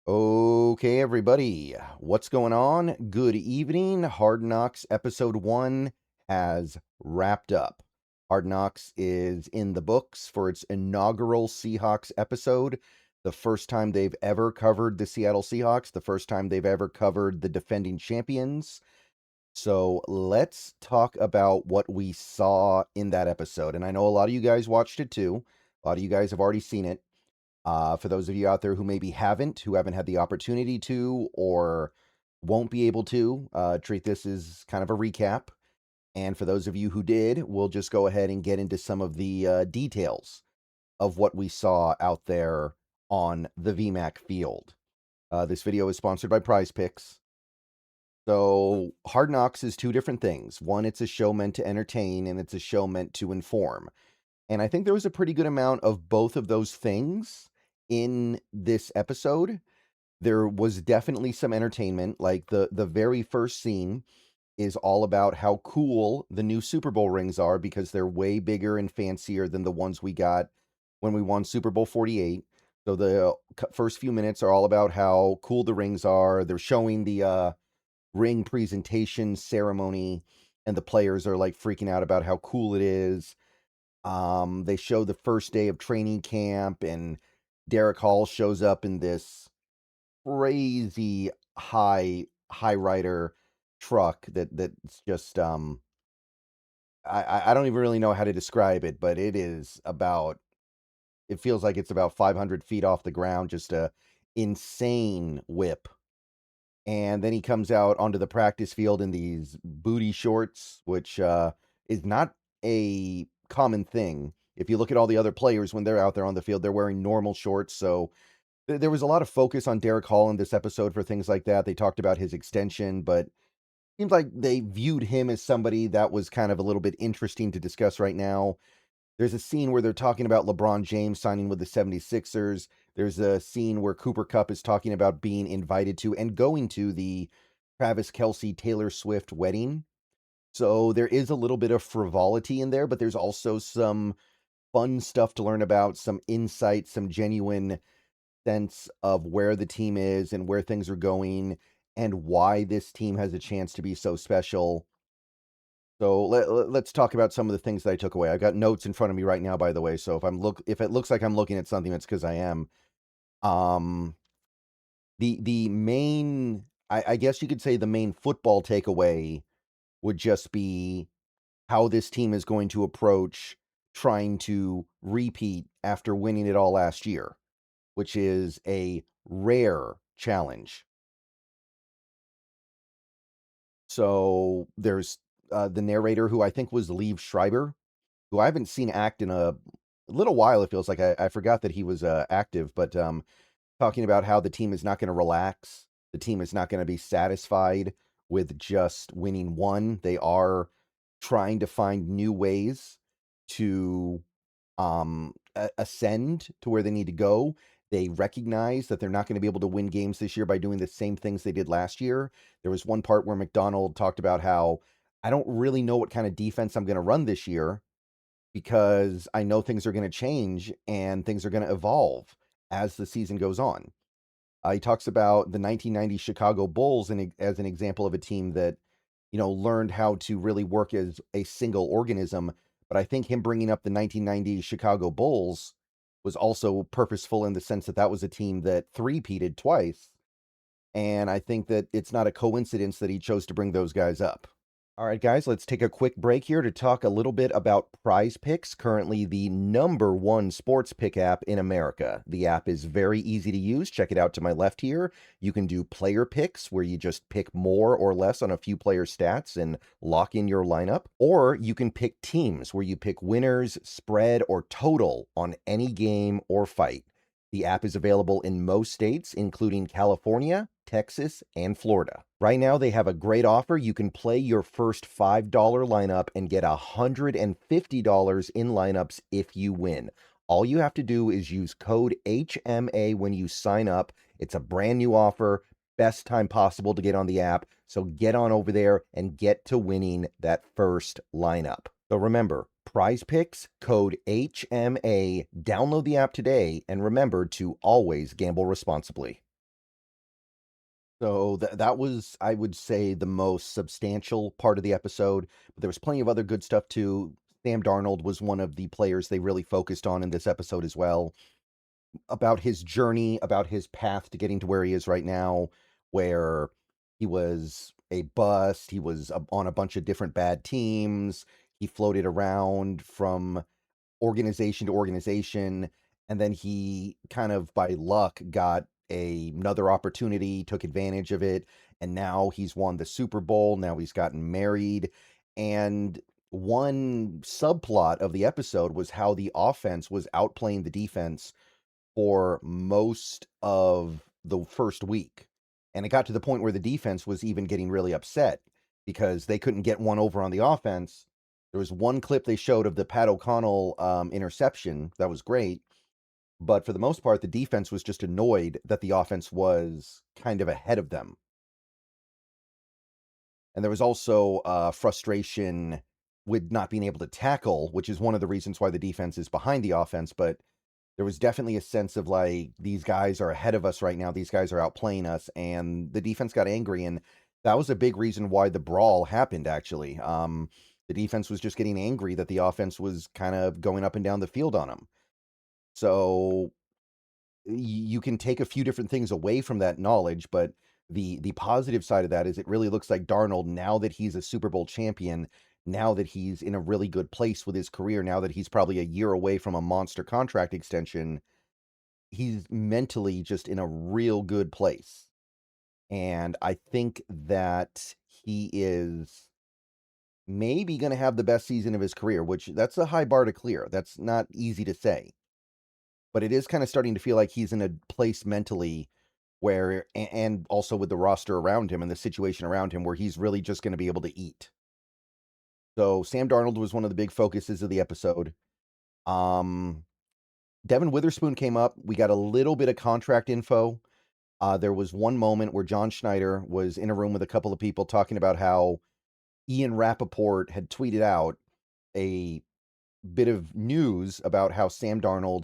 Okay, everybody, what's going on? Good evening. Hard Knocks episode 1 has wrapped up. Hard Knocks is in the books for its inaugural Seahawks episode. The first time they've ever covered the Seattle Seahawks, the first time they've ever covered the defending champions. So let's talk about what we saw in that episode. And I know a lot of you guys watched it too. A lot of you guys have already seen it. For those of you out there who maybe who haven't had the opportunity to, or won't be able to, treat this as kind of a recap. And for those of you who did, we'll just go ahead and get into some of the details of what we saw out there on the VMAC field. This video is sponsored by Prize Picks. So, Hard Knocks is two different things. One, it's a show meant to entertain, and it's a show meant to inform. And I think there was a pretty good amount of both of those things in this episode. There was definitely some entertainment. Like the very first scene is all about how cool the new Super Bowl rings are because they're way bigger and fancier than the ones we got when we won Super Bowl 48. So the first few minutes are all about how cool the rings are. They're showing the ring presentation ceremony, and the players are like freaking out about how cool it is. They show the first day of training camp, and Derek Hall shows up in this crazy high rider truck that's just I don't even really know how to describe it, but it feels like it's about 500 feet off the ground, just a insane whip. And then he comes out onto the practice field in these booty shorts, which is not a common thing. If you look at all the other players when they're out there on the field, they're wearing normal shorts. So there was a lot of focus on Derek Hall in this episode for things like that. They talked about his extension, but it seems like they viewed him as somebody that was kind of a little bit interesting to discuss right now. There's a scene where they're talking about LeBron James signing with the 76ers. There's a scene where Cooper Kupp is talking about being invited to and going to the Travis Kelce Taylor Swift wedding. So there is a little bit of frivolity in there, but there's also some fun stuff to learn about, some insight, some genuine sense of where the team is and where things are going and why this team has a chance to be so special. So let's talk about some of the things that I took away. I got notes in front of me right now, by the way. So if it looks like I'm looking at something, it's because I am. Um, the main, I guess you could say the main football takeaway would just be how this team is going to approach trying to repeat after winning it all last year, which is a rare challenge. So there's the narrator, who I think was Liev Schreiber, who I haven't seen act in a little while. It feels like I forgot that he was active, but talking about how the team is not going to relax. The team is not going to be satisfied with just winning one. They are trying to find new ways to ascend to where they need to go. They recognize that they're not going to be able to win games this year by doing the same things they did last year. There was one part where McDonald talked about how I don't really know what kind of defense I'm going to run this year because I know things are going to change and things are going to evolve as the season goes on. He talks about the 1990 Chicago Bulls as an example of a team that, learned how to really work as a single organism. But I think him bringing up the 1990 Chicago Bulls was also purposeful in the sense that that was a team that three-peated twice. And I think that it's not a coincidence that he chose to bring those guys up. All right, guys, let's take a quick break here to talk a little bit about Prize Picks, currently the #1 sports pick app in America. The app is very easy to use. Check it out to my left here. You can do player picks, where you just pick more or less on a few player stats and lock in your lineup. Or you can pick teams, where you pick winners, spread, or total on any game or fight. The app is available in most states, including California, Texas, and Florida. Right now, they have a great offer. You can play your first $5 lineup and get $150 in lineups if you win. All you have to do is use code HMA when you sign up. It's a brand new offer. Best time possible to get on the app. So get on over there and get to winning that first lineup. So remember, Prize Picks, code HMA. Download the app today, and remember to always gamble responsibly. So that was, I would say, the most substantial part of the episode. But there was plenty of other good stuff too. Sam Darnold was one of the players they really focused on in this episode as well, about his journey, about his path to getting to where he is right now, where he was a bust. He was on a bunch of different bad teams. He floated around from organization to organization, and then he kind of by luck got another opportunity, took advantage of it, and now he's won the Super Bowl. Now he's gotten married, and one subplot of the episode was how the offense was outplaying the defense for most of the first week. And it got to the point where the defense was even getting really upset because they couldn't get one over on the offense. There was one clip they showed of the Pat O'Connell interception. That was great. But for the most part, the defense was just annoyed that the offense was kind of ahead of them. And there was also frustration with not being able to tackle, which is one of the reasons why the defense is behind the offense. But there was definitely a sense of like, these guys are ahead of us right now. These guys are outplaying us. And the defense got angry. And that was a big reason why the brawl happened, actually. The defense was just getting angry that the offense was kind of going up and down the field on them. So you can take a few different things away from that knowledge, but the positive side of that is it really looks like Darnold, now that he's a Super Bowl champion, now that he's in a really good place with his career, now that he's probably a year away from a monster contract extension, he's mentally just in a real good place. And I think that he is maybe going to have the best season of his career, which that's a high bar to clear. That's not easy to say. But it is kind of starting to feel like he's in a place mentally where, and also with the roster around him and the situation around him, where he's really just going to be able to eat. So Sam Darnold was one of the big focuses of the episode. Devon Witherspoon came up. We got a little bit of contract info. There was one moment where John Schneider was in a room with a couple of people talking about how Ian Rappaport had tweeted out a bit of news about how Sam Darnold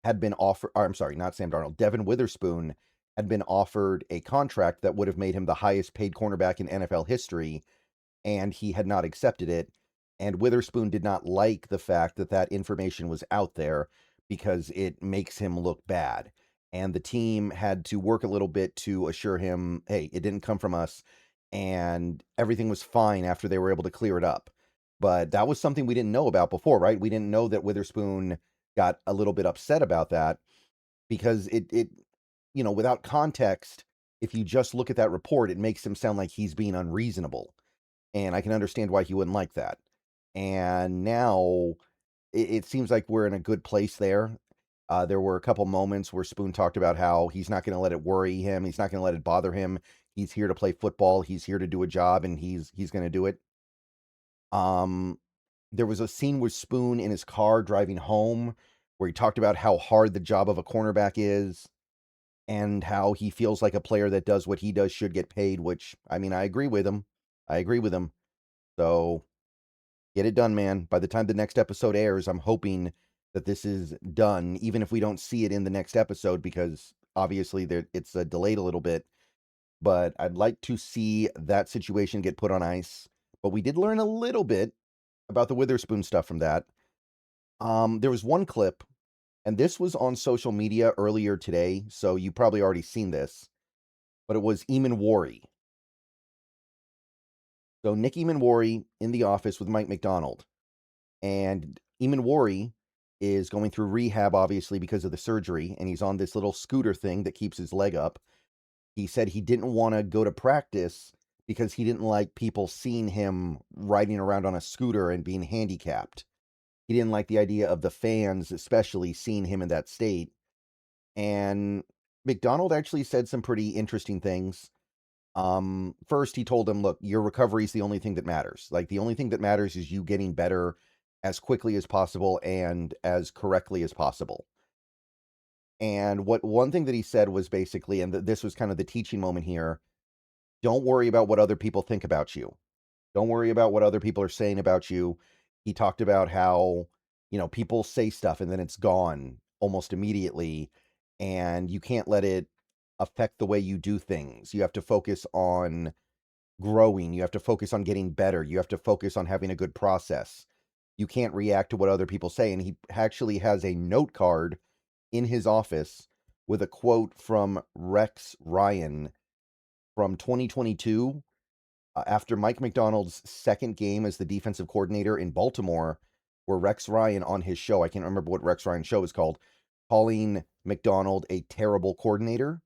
had been offered, or I'm sorry, not Sam Darnold, Devon Witherspoon had been offered a contract that would have made him the highest paid cornerback in NFL history, and he had not accepted it. And Witherspoon did not like the fact that that information was out there because it makes him look bad. And the team had to work a little bit to assure him, hey, it didn't come from us. And everything was fine after they were able to clear it up. But that was something we didn't know about before, right? We didn't know that Witherspoon got a little bit upset about that because without context, if you just look at that report, it makes him sound like he's being unreasonable. And I can understand why he wouldn't like that. And now it seems like we're in a good place there. There were a couple moments where Spoon talked about how he's not going to let it worry him. He's not going to let it bother him. He's here to play football. He's here to do a job, and he's going to do it. There was a scene with Spoon in his car driving home where he talked about how hard the job of a cornerback is and how he feels like a player that does what he does should get paid, which, I mean, I agree with him. So get it done, man. By the time the next episode airs, I'm hoping that this is done, even if we don't see it in the next episode, because obviously it's delayed a little bit. But I'd like to see that situation get put on ice. But we did learn a little bit about the Witherspoon stuff from that. There was one clip, and this was on social media earlier today, so you probably already seen this, but it was Eamon Worry. So Nick Eamon Worry in the office with Mike McDonald. And Eamon Worry is going through rehab, obviously, because of the surgery, and he's on this little scooter thing that keeps his leg up. He said he didn't want to go to practice because he didn't like people seeing him riding around on a scooter and being handicapped. He didn't like the idea of the fans, especially, seeing him in that state. And McDonald actually said some pretty interesting things. First, he told him, look, your recovery is the only thing that matters. Like, the only thing that matters is you getting better as quickly as possible and as correctly as possible. And one thing that he said was basically, and this was kind of the teaching moment here, don't worry about what other people think about you. Don't worry about what other people are saying about you. He talked about how, people say stuff and then it's gone almost immediately, and you can't let it affect the way you do things. You have to focus on growing. You have to focus on getting better. You have to focus on having a good process. You can't react to what other people say. And he actually has a note card in his office with a quote from Rex Ryan from 2022 after Mike Macdonald's second game as the defensive coordinator in Baltimore, where Rex Ryan on his show, I can't remember what Rex Ryan's show is called, calling Macdonald a terrible coordinator.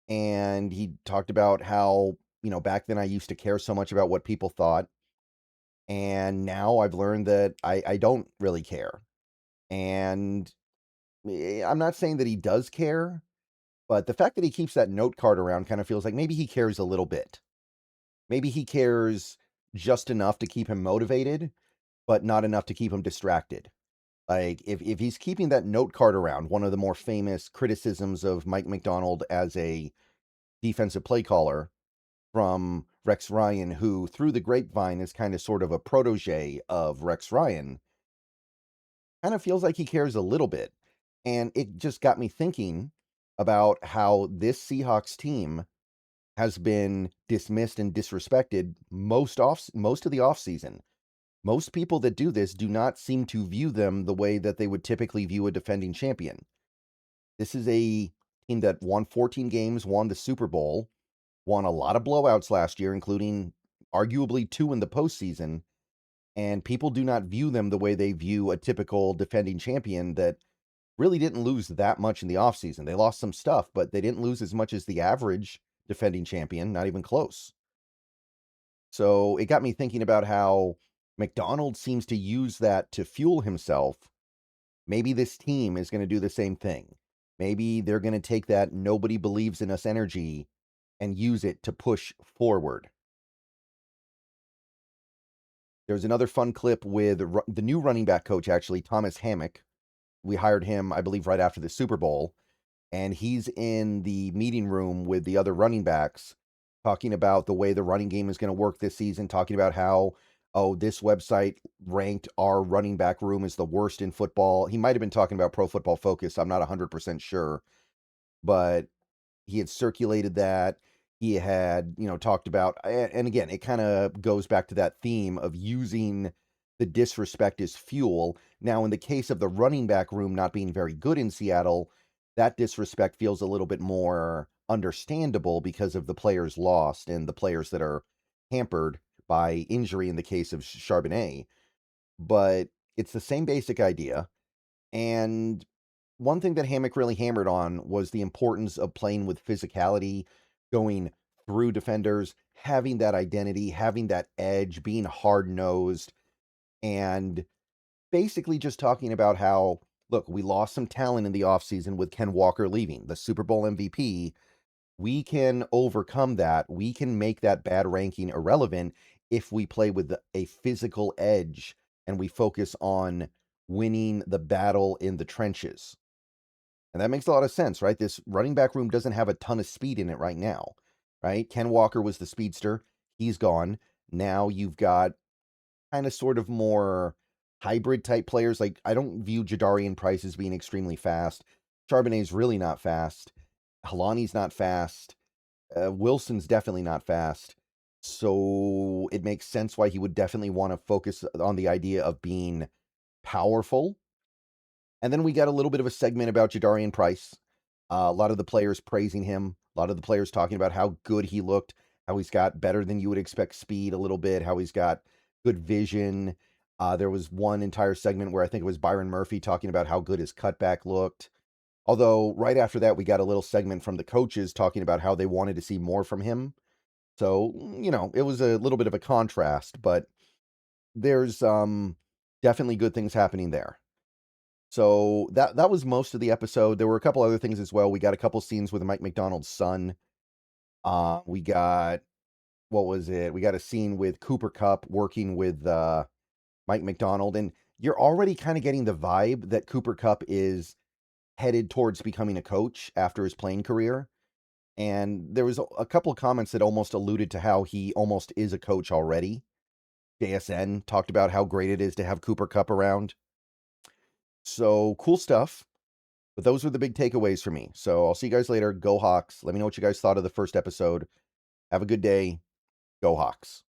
And he talked about how, back then I used to care so much about what people thought. And now I've learned that I don't really care. And I'm not saying that he does care, but the fact that he keeps that note card around kind of feels like maybe he cares a little bit. Maybe he cares just enough to keep him motivated, but not enough to keep him distracted. Like, if he's keeping that note card around, one of the more famous criticisms of Mike Macdonald as a defensive play caller from Rex Ryan, who through the grapevine is kind of sort of a protege of Rex Ryan, kind of feels like he cares a little bit. And it just got me thinking about how this Seahawks team has been dismissed and disrespected most of the offseason. Most people that do this do not seem to view them the way that they would typically view a defending champion. This is a team that won 14 games, won the Super Bowl, won a lot of blowouts last year, including arguably 2 in the postseason, and people do not view them the way they view a typical defending champion that really didn't lose that much in the offseason. They lost some stuff, but they didn't lose as much as the average defending champion, not even close. So it got me thinking about how McDonald seems to use that to fuel himself. Maybe this team is going to do the same thing. Maybe they're going to take that nobody believes in us energy and use it to push forward. There's another fun clip with the new running back coach, actually, Thomas Hammock. We hired him, I believe, right after the Super Bowl. And he's in the meeting room with the other running backs talking about the way the running game is going to work this season, talking about how, this website ranked our running back room as the worst in football. He might have been talking about Pro Football Focus. I'm not 100% sure. But he had circulated that. He had, talked about, and again, it kind of goes back to that theme of using the disrespect as fuel. Now, in the case of the running back room not being very good in Seattle, that disrespect feels a little bit more understandable because of the players lost and the players that are hampered by injury in the case of Charbonnet. But it's the same basic idea. And one thing that Hammock really hammered on was the importance of playing with physicality, going through defenders, having that identity, having that edge, being hard-nosed, and basically just talking about how, look, we lost some talent in the offseason with Ken Walker leaving, the Super Bowl MVP. We can overcome that. We can make that bad ranking irrelevant if we play with a physical edge and we focus on winning the battle in the trenches. And that makes a lot of sense, right? This running back room doesn't have a ton of speed in it right now, right? Ken Walker was the speedster. He's gone. Now you've got kind of sort of more hybrid type players. Like, I don't view Jadarian Price as being extremely fast. Charbonnet's really not fast. Halani's not fast. Wilson's definitely not fast. So it makes sense why he would definitely want to focus on the idea of being powerful. And then we got a little bit of a segment about Jadarian Price. A lot of the players praising him. A lot of the players talking about how good he looked, how he's got better than you would expect speed a little bit, how he's got good vision. There was one entire segment where I think it was Byron Murphy talking about how good his cutback looked. Although right after that, we got a little segment from the coaches talking about how they wanted to see more from him. So, it was a little bit of a contrast, but there's definitely good things happening there. So that was most of the episode. There were a couple other things as well. We got a couple scenes with Mike Macdonald's son. We got, what was it? We got a scene with Cooper Kupp working with Mike Macdonald, and you're already kind of getting the vibe that Cooper Kupp is headed towards becoming a coach after his playing career. And there was a couple of comments that almost alluded to how he almost is a coach already. JSN talked about how great it is to have Cooper Kupp around. So cool stuff. But those were the big takeaways for me. So I'll see you guys later. Go Hawks. Let me know what you guys thought of the first episode. Have a good day. Go Hawks.